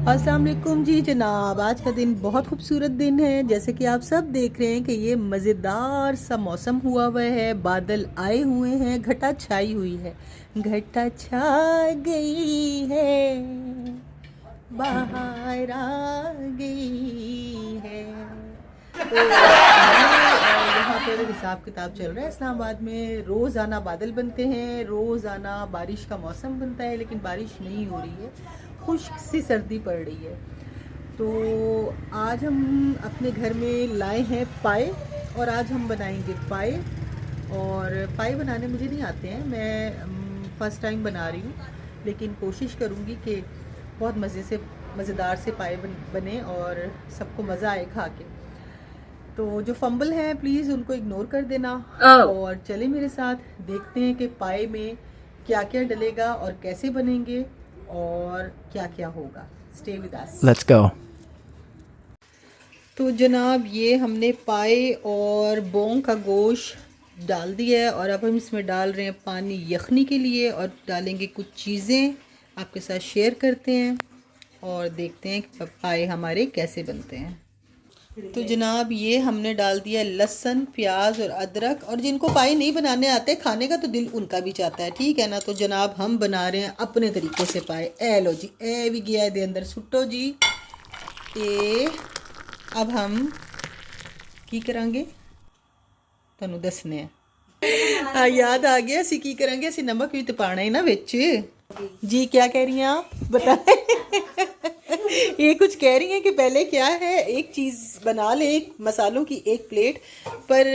अस्सलाम वालेकुम जी जनाब। आज का दिन बहुत खूबसूरत दिन है। जैसे कि आप सब देख रहे हैं कि ये मज़ेदार सा मौसम हुआ हुआ है, बादल आए हुए हैं, घटा छाई हुई है, घटा छा गई है, बाहर आ गई है। तो ये यहाँ पर हिसाब किताब चल रहा है। इस्लामाबाद में रोज़ाना बादल बनते हैं, रोज़ाना बारिश का मौसम बनता है, लेकिन बारिश नहीं हो रही है, खुश्क सी सर्दी पड़ रही है। तो आज हम अपने घर में लाए हैं पाए, और आज हम बनाएंगे पाए। और पाए बनाने मुझे नहीं आते हैं, मैं फ़र्स्ट टाइम बना रही हूँ, लेकिन कोशिश करूँगी कि बहुत मज़ेदार से पाए बने और सबको मज़ा आए खा के। तो जो फंबल हैं प्लीज़ उनको इग्नोर कर देना। और चले मेरे साथ, देखते हैं कि पाए में क्या क्या डलेगा और कैसे बनेंगे और क्या क्या होगा। Stay with us, let's go. तो जनाब ये हमने पाए और बोंग का गोश्त डाल दिया है, और अब हम इसमें डाल रहे हैं पानी यखनी के लिए, और डालेंगे कुछ चीज़ें आपके साथ शेयर करते हैं और देखते हैं कि पाए हमारे कैसे बनते हैं। तो जनाब ये हमने डाल दिया लहसुन, प्याज और अदरक। और जिनको पाए नहीं बनाने आते, खाने का तो दिल उनका भी चाहता है, ठीक है ना। तो जनाब हम बना रहे हैं अपने तरीके से पाए। ए लो जी, ए भी गया दे अंदर, सुट्टो जी ए। अब हम की करांगे तनु दसने हाँ याद आ गया, असी की करांगे, असी नमक भी तो पाना ही ना विच जी। क्या कह रही हैं आप, बताएं ये कुछ कह रही हैं कि पहले क्या है, एक चीज़ बना ले, एक मसालों की एक प्लेट पर।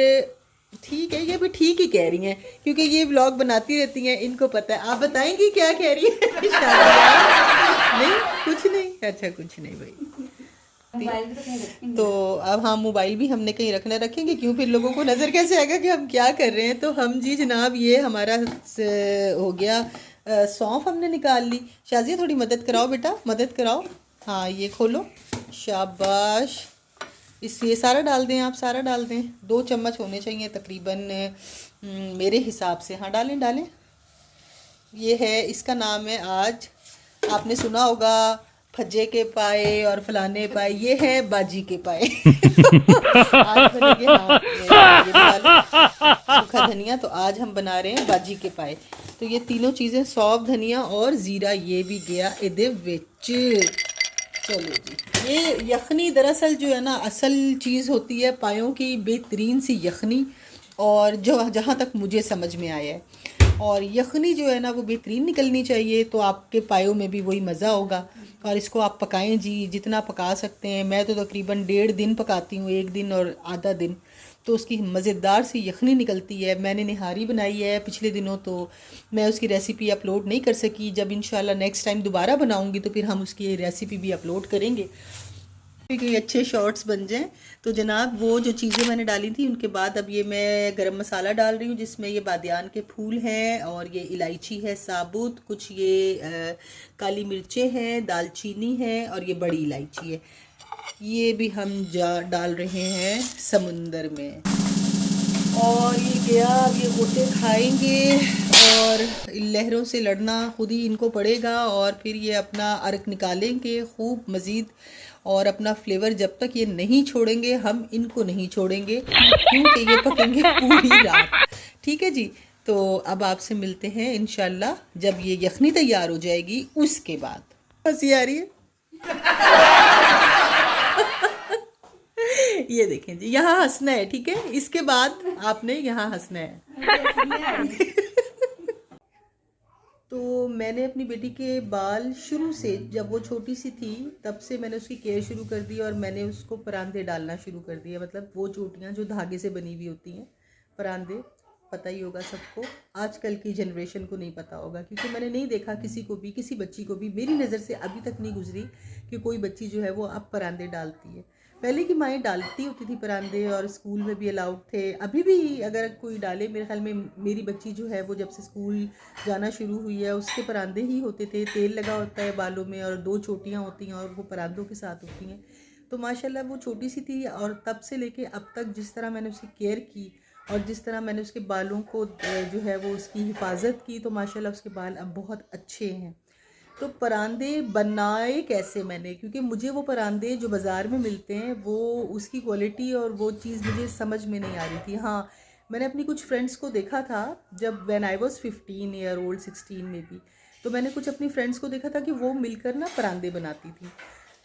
ठीक है, ये भी ठीक ही कह रही हैं, क्योंकि ये व्लॉग बनाती रहती हैं, इनको पता है। आप बताएंगी क्या कह रही है नहीं कुछ नहीं, अच्छा कुछ नहीं भाई। तो अब हम मोबाइल भी हमने कहीं रखना, रखेंगे क्यों, फिर लोगों को नज़र कैसे आएगा कि हम क्या कर रहे हैं। तो हम जी जनाब ये हमारा हो गया, सौंफ हमने निकाल ली। शाजिया थोड़ी मदद कराओ बेटा, मदद कराओ। हाँ ये खोलो, शाबाश। इस ये सारा डाल दें, आप सारा डाल दें, 2 चम्मच होने चाहिए तकरीबन मेरे हिसाब से। हाँ डालें डालें। ये है, इसका नाम है, आज आपने सुना होगा फज्जे के पाए और फलाने पाए, ये है बाजी के पाए आज बनेंगे। हाँ ये डालें सूखा धनिया, तो आज हम बना रहे हैं बाजी के पाए। तो ये तीनों चीज़ें, सौंफ, धनिया और ज़ीरा, ये भी गया इहदे विच। चलो जी, ये यखनी दरअसल जो है ना, असल चीज़ होती है पायों की, बेहतरीन सी यखनी। और जो जहाँ तक मुझे समझ में आया है, और यखनी जो है ना वो बेहतरीन निकलनी चाहिए, तो आपके पायों में भी वही मज़ा होगा। और इसको आप पकाएं जी, जितना पका सकते हैं। मैं तो तकरीबन 1.5 दिन पकाती हूँ, 1 दिन और आधा दिन, तो उसकी मज़ेदार सी यखनी निकलती है। मैंने निहारी बनाई है पिछले दिनों, तो मैं उसकी रेसिपी अपलोड नहीं कर सकी। जब इंशाल्लाह नेक्स्ट टाइम दोबारा बनाऊंगी तो फिर हम उसकी रेसिपी भी अपलोड करेंगे, क्योंकि अच्छे शॉर्ट्स बन जाएं। तो जनाब वो जो चीज़ें मैंने डाली थी, उनके बाद अब ये मैं गरम मसाला डाल रही हूँ, जिसमें ये बादियान के फूल हैं, और ये इलायची है साबुत, कुछ ये काली मिर्चें हैं, दालचीनी है, और ये बड़ी इलायची है। ये भी हम डाल रहे हैं समुंदर में। और ये गया, अब ये गोते खाएंगे, और लहरों से लड़ना खुद ही इनको पड़ेगा, और फिर ये अपना अर्क निकालेंगे खूब मज़ीद, और अपना फ्लेवर जब तक ये नहीं छोड़ेंगे, हम इनको नहीं छोड़ेंगे, क्योंकि ये पकेंगे पूरी रात। ठीक है जी। तो अब आपसे मिलते हैं इंशाल्लाह जब ये यखनी तैयार हो जाएगी, उसके बाद। हंसी आ रही है ये देखें जी, यहाँ हंसना है, ठीक है, इसके बाद आपने यहाँ हंसना है तो मैंने अपनी बेटी के बाल शुरू से, जब वो छोटी सी थी तब से मैंने उसकी केयर शुरू कर दी, और मैंने उसको परांदे डालना शुरू कर दिया। मतलब वो चोटियाँ जो धागे से बनी हुई होती हैं, परांदे, पता ही होगा सबको। आजकल की जनरेशन को नहीं पता होगा, क्योंकि मैंने नहीं देखा किसी को भी, किसी बच्ची को भी, मेरी नज़र से अभी तक नहीं गुजरी कि कोई बच्ची जो है वो अब परांदे डालती है। पहले की माएँ डालती होती थी परांदे, और स्कूल में भी अलाउड थे। अभी भी अगर कोई डाले, मेरे ख्याल में मेरी बच्ची जो है वो जब से स्कूल जाना शुरू हुई है, उसके परांदे ही होते थे, तेल लगा होता है बालों में, और 2 चोटियाँ होती हैं, और वो परांदों के साथ होती हैं। तो माशाल्लाह वो छोटी सी थी, और तब से लेके अब तक जिस तरह मैंने उसकी केयर की, और जिस तरह मैंने उसके बालों को जो है वो उसकी हिफाजत की, तो माशाल्लाह उसके बाल अब बहुत अच्छे हैं। तो परांदे बनाए कैसे मैंने, क्योंकि मुझे वो परांदे जो बाज़ार में मिलते हैं वो उसकी क्वालिटी और वो चीज़ मुझे समझ में नहीं आ रही थी। हाँ, मैंने अपनी कुछ फ्रेंड्स को देखा था जब when I was 15 year old, 16 में भी, तो मैंने कुछ अपनी फ्रेंड्स को देखा था कि वो मिलकर ना परांदे बनाती थी।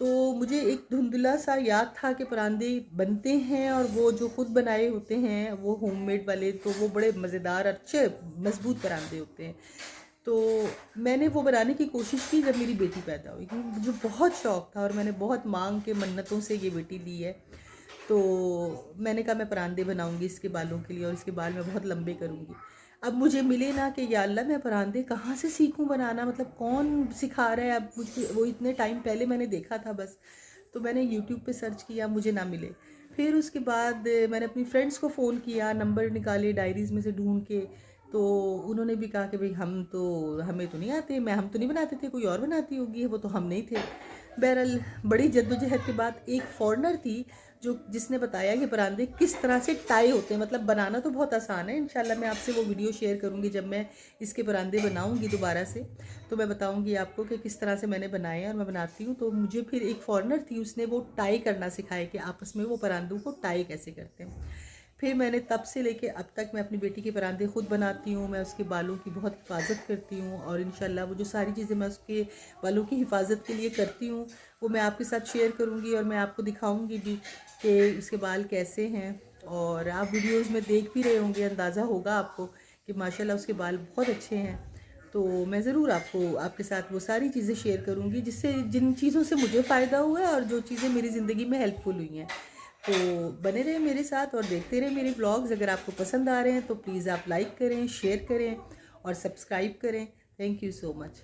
तो मुझे एक धुंधला सा याद था कि परांदे बनते हैं और वो जो खुद बनाए होते हैं वो होममेड वाले, तो वो बड़े मज़ेदार अच्छे मज़बूत परांदे होते हैं। तो मैंने वो बनाने की कोशिश की जब मेरी बेटी पैदा हुई, क्योंकि मुझे बहुत शौक़ था और मैंने बहुत मांग के मन्नतों से ये बेटी ली है। तो मैंने कहा मैं परांदे बनाऊंगी इसके बालों के लिए और इसके बाल मैं बहुत लंबे करूंगी। अब मुझे मिले ना कि या अल्लाह मैं परांदे कहाँ से सीखूं बनाना, मतलब कौन सिखा रहा है। अब मुझे वो इतने टाइम पहले मैंने देखा था बस, तो मैंने यूट्यूब पे सर्च किया, मुझे ना मिले। फिर उसके बाद मैंने अपनी फ्रेंड्स को फ़ोन किया, नंबर निकाले डायरीज़ में से ढूंढ के, तो उन्होंने भी कहा कि भाई हमें तो नहीं आते, हम तो नहीं बनाते थे, कोई और बनाती होगी, वो तो हम नहीं थे। बहरहाल बड़ी जद्दोजहद के बाद एक फॉरेनर थी जिसने बताया कि परांदे किस तरह से टाई होते हैं। मतलब बनाना तो बहुत आसान है, इंशाल्लाह मैं आपसे वो वीडियो शेयर करूंगी जब मैं इसके परांदे बनाऊंगी दोबारा से, तो मैं बताऊंगी आपको कि किस तरह से मैंने बनाए हैं और मैं बनाती हूँ। तो मुझे फिर एक फॉरेनर थी, उसने वो टाई करना सिखाया कि आपस में वो परांदों को टाई कैसे करते हैं। फिर मैंने तब से लेके अब तक मैं अपनी बेटी के परांदे खुद बनाती हूँ, मैं उसके बालों की बहुत हिफाजत करती हूँ और इंशाल्लाह वो जो सारी चीज़ें मैं उसके बालों की हिफाजत के लिए करती हूँ वो मैं आपके साथ शेयर करूँगी और मैं आपको दिखाऊँगी भी कि उसके बाल कैसे हैं। और आप वीडियोज़ में देख भी रहे होंगे, अंदाज़ा होगा आपको कि माशाल्लाह उसके बाल बहुत अच्छे हैं। तो मैं ज़रूर आपके साथ वो सारी चीज़ें शेयर करूँगी जिन चीज़ों से मुझे फ़ायदा हुआ है और जो चीज़ें मेरी ज़िंदगी में हेल्पफुल हुई हैं। तो बने रहे मेरे साथ और देखते रहे मेरे ब्लॉग्स। अगर आपको पसंद आ रहे हैं तो प्लीज़ आप लाइक करें, शेयर करें और सब्सक्राइब करें। Thank you so much.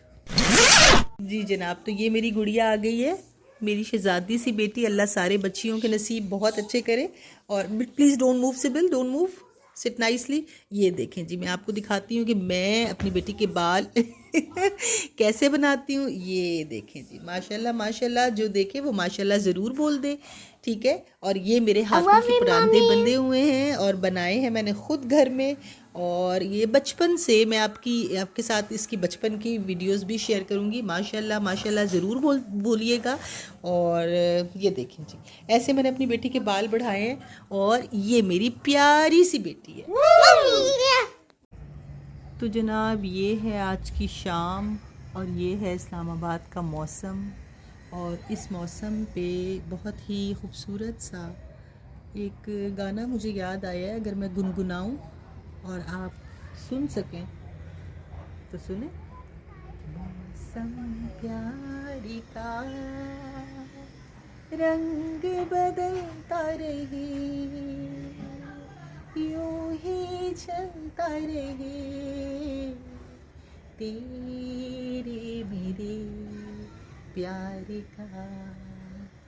जी जनाब, तो ये मेरी गुड़िया आ गई है, मेरी शहजादी सी बेटी। अल्लाह सारे बच्चियों के नसीब बहुत अच्छे करे। और please don't move Sibil, don't move, sit nicely. ये देखें जी, मैं आपको दिखाती हूँ कि मैं अपनी बेटी के बाल कैसे बनाती हूँ। ये देखें जी, माशाल्लाह माशाल्लाह, जो देखे वो माशाल्लाह ज़रूर बोल दे, ठीक है। और ये मेरे हाथों के परांदे बंधे हुए हैं और बनाए हैं मैंने खुद घर में। और ये बचपन से मैं आपके साथ इसकी बचपन की वीडियोस भी शेयर करूँगी। माशाल्लाह माशाल्लाह ज़रूर बोलिएगा। और ये देखें जी, ऐसे मैंने अपनी बेटी के बाल बढ़ाए हैं और ये मेरी प्यारी सी बेटी है। तो जनाब, ये है आज की शाम और ये है इस्लामाबाद का मौसम। और इस मौसम पे बहुत ही खूबसूरत सा एक गाना मुझे याद आया है, अगर मैं गुनगुनाऊं और आप सुन सकें तो सुने। मौसम प्यारी का रंग बदलता रहे, यूं ही चलता रहे, तेरे मेरे प्यार का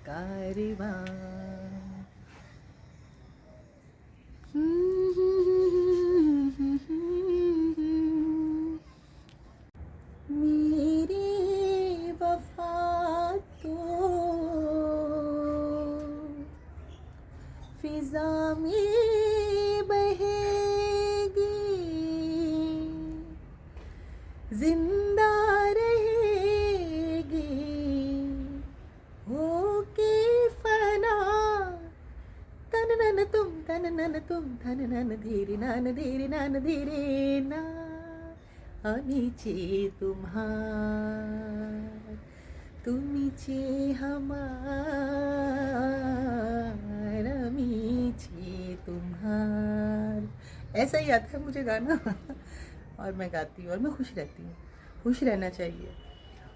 कारवां। मेरी वफा तो फिजा में बहेगी, जिंदा रहेगी होके फना। तन नन तुम तन नन तुम धन नन धीरे नान धीरे नान धीरे ना, नीचे तुम्हार तुम नीचे हमार, नीचे तुम्हार। ऐसा ही आता है मुझे गाना और मैं गाती हूँ और मैं खुश रहती हूँ। खुश रहना चाहिए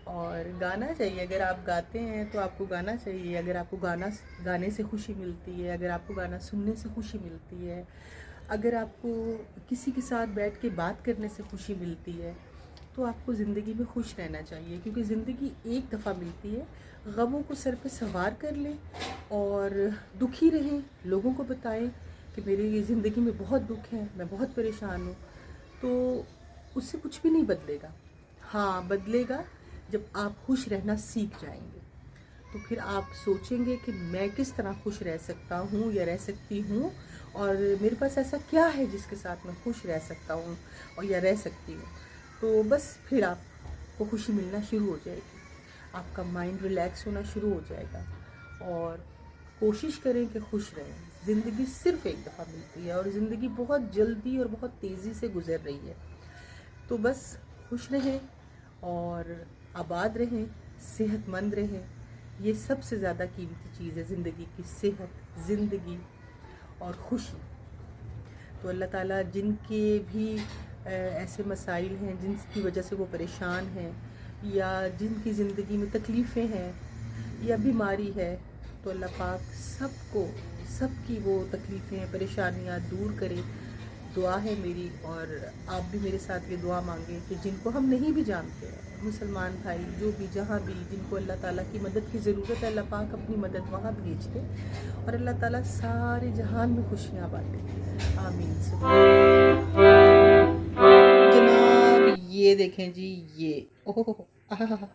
और गाना चाहिए। अगर आप गाते हैं तो आपको गाना चाहिए। अगर आपको गाने से खुशी मिलती है, अगर आपको गाना सुनने से खुशी मिलती है, अगर आपको किसी के साथ बैठ के बात करने से खुशी मिलती है, तो आपको ज़िंदगी में खुश रहना चाहिए। क्योंकि ज़िंदगी एक दफ़ा मिलती है। गमों को सर पे सवार कर लें और दुखी रहें, लोगों को बताएं कि मेरी ये ज़िंदगी में बहुत दुख है, मैं बहुत परेशान हूँ, तो उससे कुछ भी नहीं बदलेगा। हाँ, बदलेगा जब आप खुश रहना सीख जाएंगे। तो फिर आप सोचेंगे कि मैं किस तरह खुश रह सकता हूँ या रह सकती हूँ, और मेरे पास ऐसा क्या है जिसके साथ मैं खुश रह सकता हूँ और या रह सकती हूँ। तो बस फिर आप आपको खुशी मिलना शुरू हो जाएगी, आपका माइंड रिलैक्स होना शुरू हो जाएगा। और कोशिश करें कि खुश रहें। ज़िंदगी सिर्फ़ एक दफ़ा मिलती है और ज़िंदगी बहुत जल्दी और बहुत तेज़ी से गुज़र रही है। तो बस खुश रहें और आबाद रहें, सेहतमंद रहें। ये सबसे ज़्यादा कीमती चीज़ है ज़िंदगी की, सेहत, ज़िंदगी और खुशी। तो अल्लाह ताला जिनके भी ऐसे मसाइल हैं जिनकी वजह से वो परेशान हैं, या जिनकी ज़िंदगी में तकलीफ़ें हैं या बीमारी है, तो अल्लाह पाक सबको, सबकी वो तकलीफ़ें, परेशानियाँ दूर करे। दुआ है मेरी, और आप भी मेरे साथ ये दुआ मांगें कि जिनको हम नहीं भी जानते हैं, मुसलमान भाई जो भी जहाँ भी जिनको अल्लाह ताला की मदद की ज़रूरत है, अल्लाह पाक अपनी मदद वहाँ भेज दे और अल्लाह ताला सारे जहान में खुशियाँ बांटे। आमीन। जनाब ये देखें जी, ये ओहो, आहा,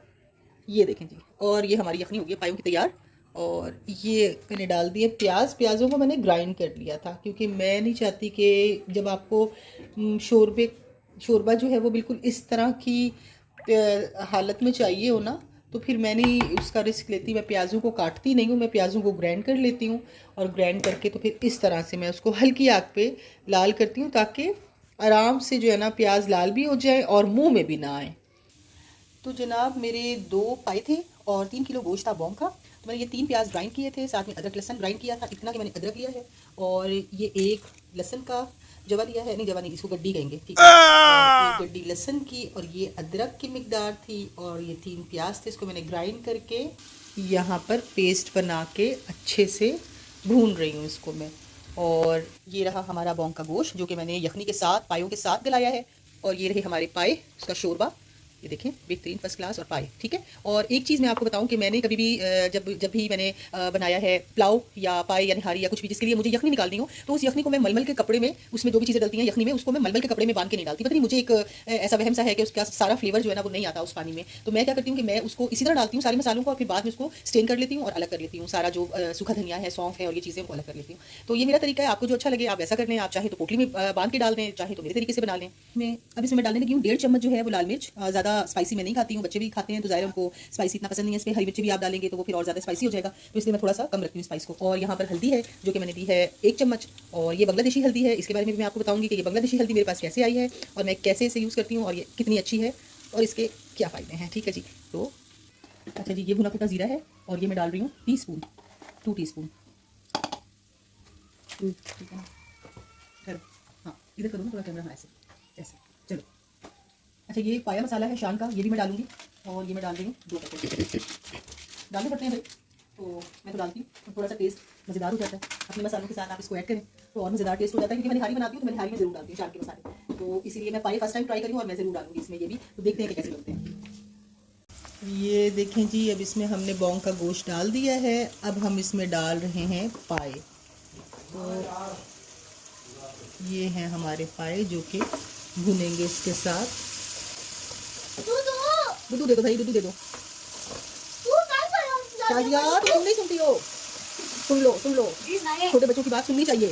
ये देखें जी, और ये हमारी यखनी हो गई पायों की तैयार। और ये मैंने डाल दिए प्याज़ों को मैंने ग्राइंड कर लिया था, क्योंकि मैं नहीं चाहती कि जब आपको शोरबा जो है वो बिल्कुल इस तरह की हालत में चाहिए हो ना, तो फिर मैं नहीं उसका रिस्क लेती। मैं प्याज़ों को काटती नहीं हूँ, मैं प्याज़ों को ग्राइंड कर लेती हूँ और ग्राइंड करके तो फिर इस तरह से मैं उसको हल्की आग पे लाल करती हूँ, ताकि आराम से जो है ना प्याज लाल भी हो जाए और मुंह में भी ना आए। तो जनाब मेरे 2 पाए थे और 3 किलो गोश्त था बॉन्ग का। तो मैंने ये 3 प्याज ग्राइंड किए थे, साथ में अदरक लहसुन ग्राइंड किया था, इतना कि मैंने अदरक लिया है। और ये एक लहसुन का जवा लिया है, नहीं जवा नहीं, इसको गड्डी कहेंगे, ठीक है। और ये गड्डी लहसुन की और ये अदरक की मिकदार थी, और ये 3 प्याज थे, इसको मैंने ग्राइंड करके यहाँ पर पेस्ट बना के अच्छे से भून रही हूँ इसको मैं। और ये रहा हमारा बॉन्ग का गोश्त जो कि मैंने यखनी के साथ, पायों के साथ गलाया है। और ये रहे हमारे पाए, उसका शोरबा, ये देखें बेहतरीन फर्स्ट क्लास और पाए, ठीक है। और एक चीज़ मैं आपको बताऊं कि मैंने कभी भी जब भी मैंने बनाया है पुलाव या पाए या निहारी या कुछ भी जिसके लिए मुझे यखनी निकालनी हो, तो उस यखनी को मैं मलमल के कपड़े में, उसमें जो भी चीज़ें डलती हैं यखनी में, उसको मैं मलमल के कपड़े में बांध के नहीं डालती। पता नहीं मुझे एक ऐसा वहम सा है कि उसका सारा फ्लेवर जो है ना वो नहीं आता उस पानी में। तो मैं क्या करती हूँ कि मैं उसको इसी तरह डालती हूँ सारे मसालों को, और फिर बाद में उसको स्टेन कर लेती हूँ और अलग कर लेती हूँ। सारा जो सूखा धनिया है, सौंफ है और ये चीज़ें को अलग कर लेती हूँ। तो ये मेरा तरीका है, आपको जो अच्छा लगे आप वैसा कर लें। आप चाहे तो पोटली में बांध के डाल दें, चाहे तो मेरे तरीके से बना लें। मैं अब इसमें डालने लगी हूँ 1.5 चम्मच जो है वो लाल मिर्च। ज़्यादा स्पाइसी मैं नहीं खाती हूँ, बच्चे भी खाते हैं तो ज़ाहिर उनको स्पाइसी इतना पसंद नहीं है। इस पर हरी मिर्ची भी आप डालेंगे तो वो फिर और ज़्यादा स्पाइसी हो जाएगा, तो इसलिए मैं थोड़ा सा कम रखती हूँ स्पाइस को। और यहाँ पर हल्दी है जो कि मैंने दी है 1 चम्मच, और ये बांग्लादेशी हल्दी है। इसके बारे में भी मैं आपको बताऊंगी कि ये बांग्लादेशी हल्दी मेरे पास कैसे आई है और मैं कैसे इसे यूज़ करती हूँ और ये कितनी अच्छी है और इसके क्या फ़ायदे हैं, ठीक है जी। तो अच्छा जी, ये भुना कुटा ज़ीरा है और ये मैं डाल रही हूँ 2 टीस्पून, ठीक है ना। हाँ इधर करो ना थोड़ा कैमरा, हाँ ऐसे ऐसे, चलो। अच्छा ये पाया मसाला है शान का, ये भी मैं डालूंगी। और ये मैं डाल रही हूँ 2 पत्ते, डालने पड़ते हैं भाई, तो मैं तो डालती हूँ। तो थोड़ा सा टेस्ट मज़ेदार हो जाता है, अपने मसालों के साथ आप इसको ऐड करें तो और मज़ेदार टेस्ट हो जाता है। क्योंकि मैं निहारी बनाती हूँ तो मैं निहारी में ज़रूर डालती हूँ शान के मसाले, तो इसीलिए मैं पाए फर्स्ट टाइम ट्राई करी और मैं ज़रूर डालूंगी इसमें ये भी। तो देखते हैं कि कैसे बनते हैं। ये देखें जी, अब इसमें हमने बॉन्ग का गोश्त डाल दिया है। अब हम इसमें डाल रहे हैं पाए। तो ये हैं हमारे पाए जो कि भुनेंगे इसके साथ। दूध दे दो भाई, दूध दे दो। शाजिया तुम नहीं सुनती हो, सुन लो छोटे बच्चों की बात सुननी चाहिए।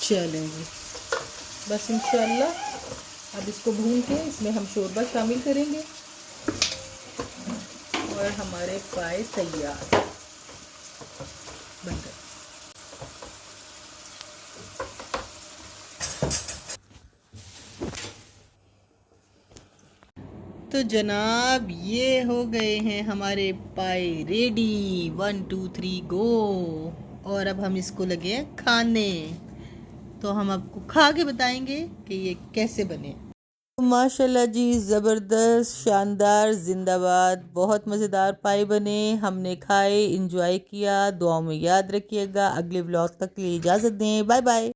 चलेंगे बस इंशाल्लाह। अब इसको भून के इसमें हम शोरबा शामिल करेंगे और हमारे पाए तैयार बनकर। तो जनाब ये हो गए हैं हमारे पाए रेडी, 1 2 3 गो। और अब हम इसको लगे हैं खाने, तो हम आपको खा के बताएंगे कि ये कैसे बने। तो माशाल्लाह जी, ज़बरदस्त, शानदार, जिंदाबाद, बहुत मज़ेदार पाए बने। हमने खाए, इंजॉय किया। दुआ में याद रखिएगा। अगले व्लॉग तक के लिए इजाज़त दें। Bye bye.